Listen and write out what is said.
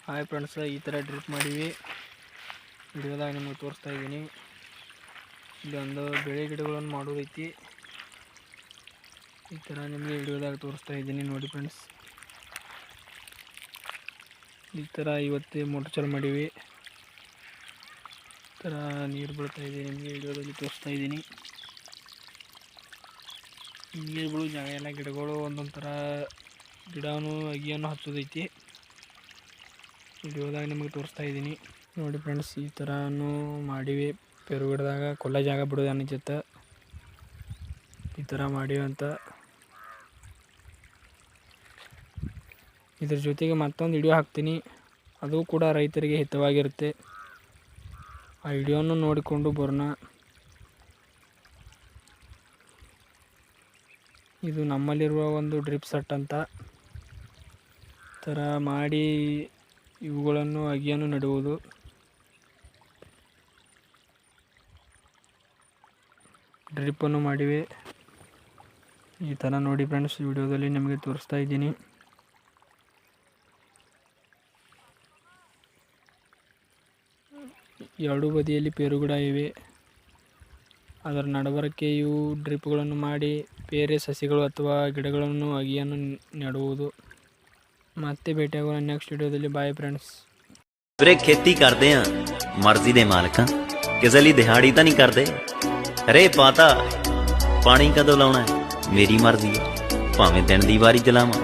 Hi friends, ಈ ಥರ drip ಮಾಡಿವಿ. ವಿಡಿಯೋದಾಗ ನಿಮಗೆ ತೋರಿಸ್ತಾ ಇದ್ದೀನಿ. ಇಲ್ಲಿ ಒಂದು ಬೆಳೆ ಗಿಡಗಳನ್ನು ಮಾಡೋದೈತಿ. ಈ ಥರ ನಿಮಗೆ ವಿಡಿಯೋದಾಗ ತೋರಿಸ್ತಾ ಇದ್ದೀನಿ ನೋಡಿ ಫ್ರೆಂಡ್ಸ್. ಈ ಥರ ಇವತ್ತೇ ಮೋಟ್ರ್ ಚಾಲು ಮಾಡೀವಿ. ಈ ಥರ ನೀರು ಬೀಳ್ತಾ ಇದೆ, ನಿಮಗೆ ವಿಡಿಯೋದಲ್ಲಿ ತೋರಿಸ್ತಾ ಇದ್ದೀನಿ. ನೀರು ಬೀಳೋ ಜಾಗ ಎಲ್ಲ ಗಿಡಗಳು ಒಂದೊಂದು ಥರ ಗಿಡನೂ ಅಗಿಯನ್ನು ಹಚ್ಚೋದೈತಿ. ವಿಡಿಯೋದಾಗ ನಿಮಗೆ ತೋರಿಸ್ತಾ ಇದ್ದೀನಿ ನೋಡಿ ಫ್ರೆಂಡ್ಸ್. ಈ ಥರನೂ ಮಾಡಿವಿ. ಪೇರು ಗಿಡದಾಗ ಕೊಲ್ಲ ಜಾಗ ಬಿಡೋದು ಅನಿಸುತ್ತೆ. ಈ ಥರ ಮಾಡಿವಿ ಅಂತ. ಇದ್ರ ಜೊತೆಗೆ ಮತ್ತೊಂದು ವಿಡಿಯೋ ಹಾಕ್ತೀನಿ, ಅದು ಕೂಡ ರೈತರಿಗೆ ಹಿತವಾಗಿರುತ್ತೆ. ಆ ವಿಡಿಯೋನು ನೋಡಿಕೊಂಡು ಬರೋಣ. ಇದು ನಮ್ಮಲ್ಲಿರುವ ಒಂದು ಡ್ರಿಪ್ ಸೆಟ್ ಅಂತ. ಥರ ಮಾಡಿ ಇವುಗಳನ್ನು ಅಗಿಯನ್ನು ನೆಡುವುದು. ಡ್ರಿಪ್ಪನ್ನು ಮಾಡಿವೆ. ಈ ಥರ ನೋಡಿ ಫ್ರೆಂಡ್ಸ್, ವಿಡಿಯೋದಲ್ಲಿ ನಿಮಗೆ ತೋರಿಸ್ತಾ ಇದ್ದೀನಿ. ಎರಡೂ ಬದಿಯಲ್ಲಿ ಪೇರು ಗಿಡ ಇವೆ. ಅದರ ನಡಬರಕ್ಕೆ ಇವು ಡ್ರಿಪ್ಗಳನ್ನು ಮಾಡಿ ಬೇರೆ ಸಸಿಗಳು ಅಥವಾ ಗಿಡಗಳನ್ನು ಅಗಿಯನ್ನು ನೆಡುವುದು. ಮತ್ತೆ ಭೇಟಿಯಾಗೋಣ ನೆಕ್ಸ್ಟ್ ವಿಡಿಯೋದಲ್ಲಿ. Bye friends. ਵੀਰੇ खेती ਕਰਦੇ ਆ ਮਰਜ਼ੀ ਦੇ ਮਾਲਕਾਂ, ਕਿਸੇ ਲਈ ਦਿਹਾੜੀ ਤਾਂ ਨਹੀਂ ਕਰਦੇ। ਰੇ ਪਾਤਾ ਪਾਣੀ ਕਦੋਂ ਲਾਉਣਾ ਮੇਰੀ ਮਰਜ਼ੀ ਹੈ, ਭਾਵੇਂ ਦਿਨ ਦੀ ਵਾਰੀ ਚਲਾਵਾਂ।